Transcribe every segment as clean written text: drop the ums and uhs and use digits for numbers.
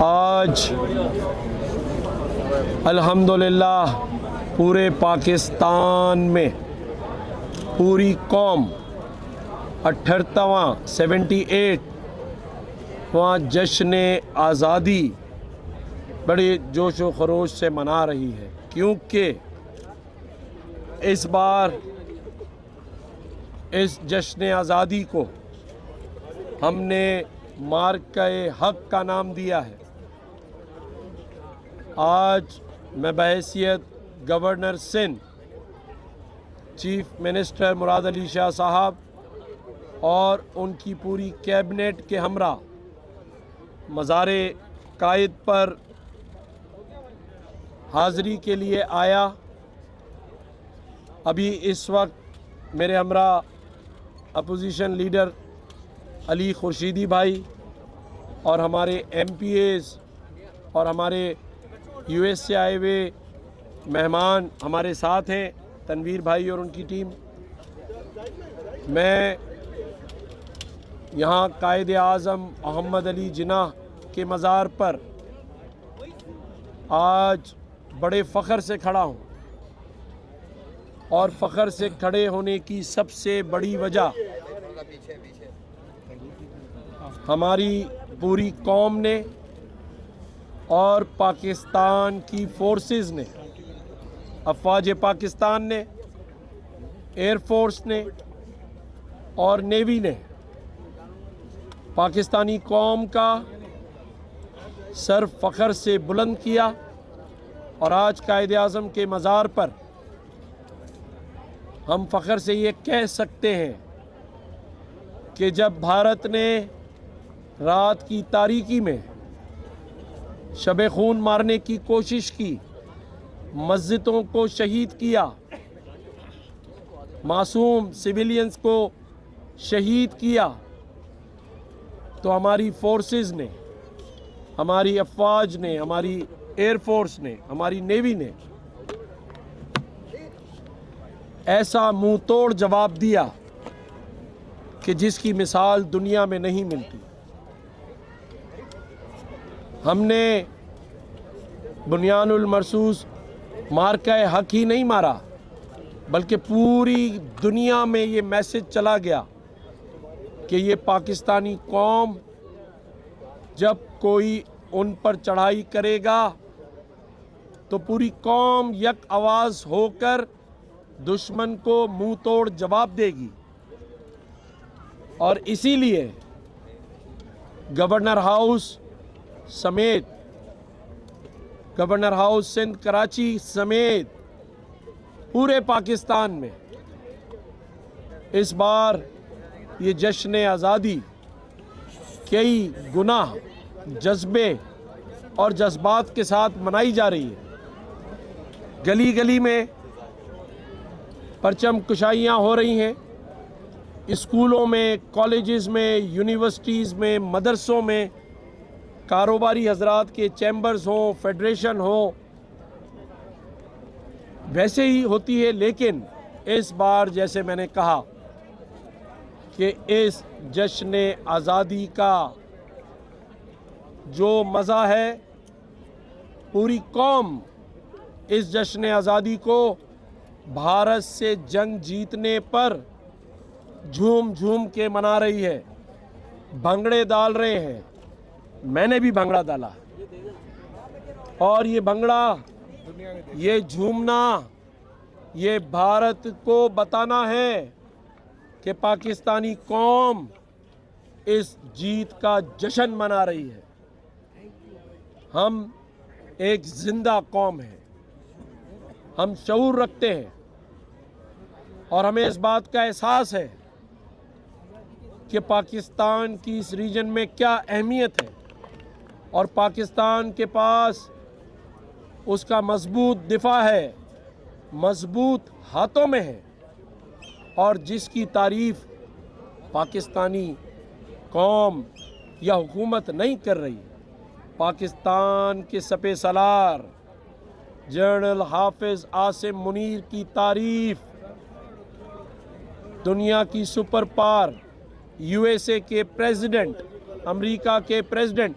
آج الحمدللہ پورے پاکستان میں پوری قوم 78واں جشن آزادی بڑے جوش و خروش سے منا رہی ہے، کیونکہ اس بار اس جشن آزادی کو ہم نے مارکہ حق کا نام دیا ہے۔ آج میں بحیثیت گورنر سندھ، چیف منسٹر مراد علی شاہ صاحب اور ان کی پوری کیبنٹ کے ہمراہ مزار قائد پر حاضری کے لیے آیا۔ ابھی اس وقت میرے ہمراہ اپوزیشن لیڈر علی خورشیدی بھائی اور ہمارے ایم پی ایز اور ہمارے یو ایس سے آئے ہوئے مہمان ہمارے ساتھ ہیں، تنویر بھائی اور ان کی ٹیم۔ میں یہاں قائد اعظم محمد علی جناح کے مزار پر آج بڑے فخر سے کھڑا ہوں، اور فخر سے کھڑے ہونے کی سب سے بڑی وجہ ہماری پوری قوم نے اور پاکستان کی فورسز نے، افواج پاکستان نے، ایئر فورس نے اور نیوی نے پاکستانی قوم کا سر فخر سے بلند کیا، اور آج قائد اعظم کے مزار پر ہم فخر سے یہ کہہ سکتے ہیں کہ جب بھارت نے رات کی تاریکی میں شب خون مارنے کی کوشش کی، مسجدوں کو شہید کیا، معصوم سویلینز کو شہید کیا، تو ہماری فورسز نے، ہماری افواج نے، ہماری ایئر فورس نے، ہماری نیوی نے ایسا منہ توڑ جواب دیا کہ جس کی مثال دنیا میں نہیں ملتی۔ ہم نے بنیان المرصوص مارکہ حق ہی نہیں مارا، بلکہ پوری دنیا میں یہ میسج چلا گیا کہ یہ پاکستانی قوم جب کوئی ان پر چڑھائی کرے گا تو پوری قوم یک آواز ہو کر دشمن کو منہ توڑ جواب دے گی۔ اور اسی لیے گورنر ہاؤس سمیت، گورنر ہاؤس سندھ کراچی سمیت پورے پاکستان میں اس بار یہ جشن آزادی کئی گنا جذبے اور جذبات کے ساتھ منائی جا رہی ہے۔ گلی گلی میں پرچم کشائیاں ہو رہی ہیں، اسکولوں میں، کالجز میں، یونیورسٹیز میں، مدرسوں میں، کاروباری حضرات کے چیمبرز ہوں، فیڈریشن ہوں، ویسے ہی ہوتی ہے۔ لیکن اس بار جیسے میں نے کہا کہ اس جشن آزادی کا جو مزہ ہے، پوری قوم اس جشن آزادی کو بھارت سے جنگ جیتنے پر جھوم جھوم کے منا رہی ہے، بھنگڑے ڈال رہے ہیں۔ میں نے بھی بھنگڑا ڈالا، اور یہ بھنگڑا، یہ جھومنا، یہ بھارت کو بتانا ہے کہ پاکستانی قوم اس جیت کا جشن منا رہی ہے۔ ہم ایک زندہ قوم ہیں، ہم شعور رکھتے ہیں، اور ہمیں اس بات کا احساس ہے کہ پاکستان کی اس ریجن میں کیا اہمیت ہے، اور پاکستان کے پاس اس کا مضبوط دفاع ہے، مضبوط ہاتھوں میں ہے، اور جس کی تعریف پاکستانی قوم یا حکومت نہیں کر رہی۔ پاکستان کے سپہ سالار جنرل حافظ عاصم منیر کی تعریف دنیا کی super power, U S A کے پریزیڈنٹ، امریکہ کے پریزیڈنٹ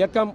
1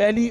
1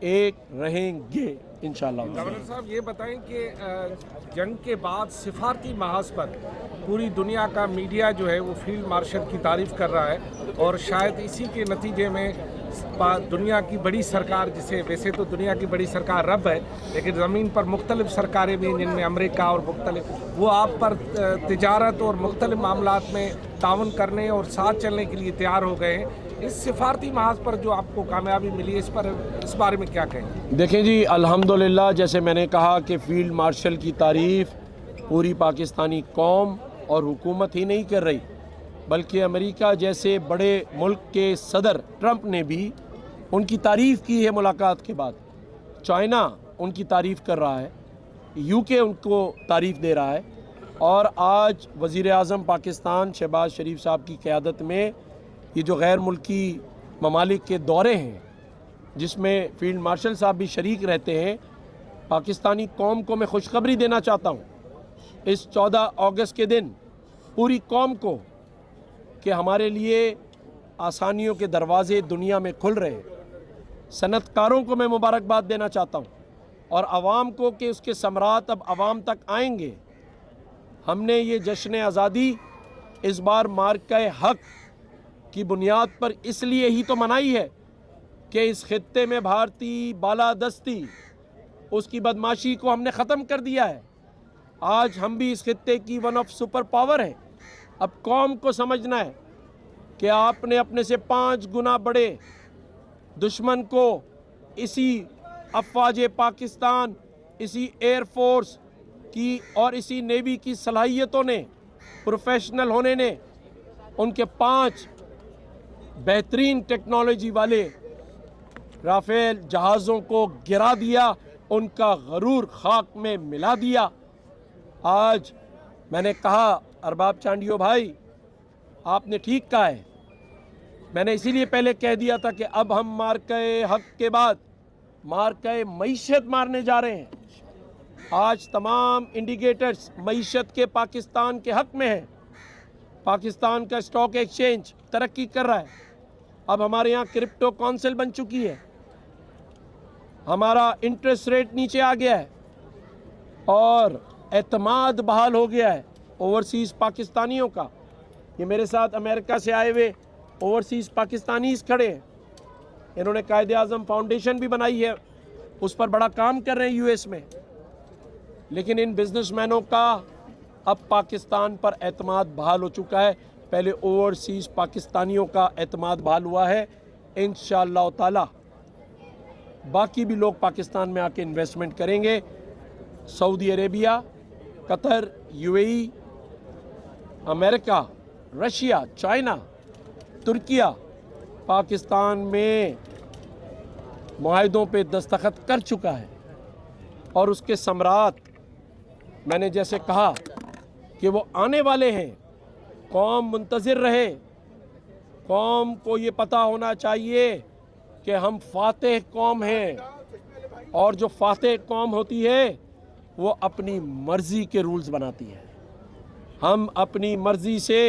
ایک رہیں گے انشاءاللہ۔ گورنر صاحب یہ بتائیں کہ جنگ کے بعد سفارتی محاذ پر پوری دنیا کا میڈیا جو ہے وہ فیلڈ مارشل کی تعریف کر رہا ہے، اور شاید اسی کے نتیجے میں دنیا کی بڑی سرکار، جسے ویسے تو دنیا کی بڑی سرکار رب ہے، لیکن زمین پر مختلف سرکاریں بھی جن میں امریکہ اور مختلف، وہ آپ پر تجارت اور مختلف معاملات میں تعاون کرنے اور ساتھ چلنے کے لیے تیار ہو گئے ہیں۔ اس سفارتی محاذ پر جو آپ کو کامیابی ملی ہے، اس بارے میں کیا کہیں؟ دیکھیں جی، الحمدللہ جیسے میں نے کہا کہ فیلڈ مارشل کی تعریف پوری پاکستانی قوم اور حکومت ہی نہیں کر رہی، بلکہ امریکہ جیسے بڑے ملک کے صدر ٹرمپ نے بھی ان کی تعریف کی ہے ملاقات کے بعد۔ چائنا ان کی تعریف کر رہا ہے، یو کے ان کو تعریف دے رہا ہے، اور آج وزیر اعظم پاکستان شہباز شریف صاحب کی قیادت میں یہ جو غیر ملکی ممالک کے دورے ہیں جس میں فیلڈ مارشل صاحب بھی شریک رہتے ہیں، پاکستانی قوم کو میں خوشخبری دینا چاہتا ہوں اس 14 اگست کے دن پوری قوم کو کہ ہمارے لیے آسانیوں کے دروازے دنیا میں کھل رہے ہیں۔ صنعت کاروں کو میں مبارکباد دینا چاہتا ہوں، اور عوام کو کہ اس کے ثمرات اب عوام تک آئیں گے۔ ہم نے یہ جشن آزادی اس بار مارکہ حق کی بنیاد پر اس لیے ہی تو منائی ہے کہ اس خطے میں بھارتی بالادستی، اس کی بدماشی کو ہم نے ختم کر دیا ہے۔ آج ہم بھی اس خطے کی ون آف سپر پاور ہیں۔ اب قوم کو سمجھنا ہے کہ آپ نے اپنے سے 5 گنا بڑے دشمن کو اسی افواج پاکستان، اسی ایئر فورس کی اور اسی نیوی کی صلاحیتوں نے، پروفیشنل ہونے نے، ان کے 5 بہترین ٹیکنالوجی والے رافیل جہازوں کو گرا دیا، ان کا غرور خاک میں ملا دیا۔ آج میں نے کہا ارباب چانڈیو بھائی، آپ نے ٹھیک کہا ہے، میں نے اسی لیے پہلے کہہ دیا تھا کہ اب ہم مارکہ حق کے بعد مارکہ معیشت مارنے جا رہے ہیں۔ آج تمام انڈیکیٹرز معیشت کے پاکستان کے حق میں ہیں۔ پاکستان کا اسٹاک ایکسچینج ترقی کر رہا ہے، اب ہمارے یہاں کرپٹو کونسل بن چکی ہے، ہمارا انٹرسٹ ریٹ نیچے آ گیا ہے، اور اعتماد بحال ہو گیا ہے اوورسیز پاکستانیوں کا۔ یہ میرے ساتھ امریکہ سے آئے ہوئے اوورسیز پاکستانیز کھڑے ہیں، انہوں نے قائد اعظم فاؤنڈیشن بھی بنائی ہے، اس پر بڑا کام کر رہے ہیں یو ایس میں۔ لیکن ان بزنس مینوں کا اب پاکستان پر اعتماد بحال ہو چکا ہے، پہلے اوورسیز پاکستانیوں کا اعتماد بحال ہوا ہے۔ انشاءاللہ تعالی باقی بھی لوگ پاکستان میں آ کے انویسٹمنٹ کریں گے۔ Saudi Arabia, Qatar, U A E, America, Russia, China, Turkiye Pakistan میں معاہدوں پہ دستخط کر چکا ہے، اور اس کے ثمرات میں نے جیسے کہا کہ وہ آنے والے ہیں۔ قوم منتظر رہے، قوم کو یہ پتہ ہونا چاہیے کہ ہم فاتح قوم ہیں، اور جو فاتح قوم ہوتی ہے وہ اپنی مرضی کے رولز بناتی ہے۔ ہم اپنی مرضی سے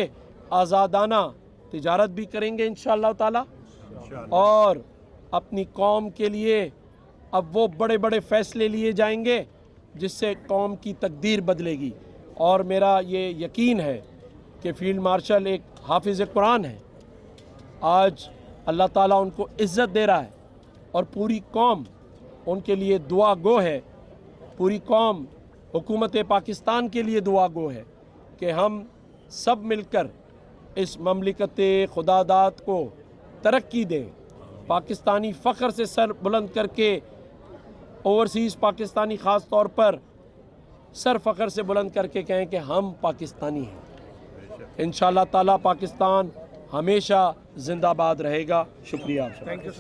آزادانہ تجارت بھی کریں گے انشاءاللہ تعالی، اور اپنی قوم کے لیے اب وہ بڑے بڑے فیصلے لیے جائیں گے جس سے قوم کی تقدیر بدلے گی۔ اور میرا یہ یقین ہے کہ فیلڈ مارشل ایک حافظ قرآن ہے، آج اللہ تعالیٰ ان کو عزت دے رہا ہے، اور پوری قوم ان کے لیے دعا گو ہے، پوری قوم حکومت پاکستان کے لیے دعا گو ہے کہ ہم سب مل کر اس مملکت خدا داد کو ترقی دیں، پاکستانی فخر سے سر بلند کر کے، اوورسیز پاکستانی خاص طور پر سر فخر سے بلند کر کے کہیں کہ ہم پاکستانی ہیں۔ انشاءاللہ تعالیٰ پاکستان ہمیشہ زندہ باد رہے گا۔ شکریہ آپ کا۔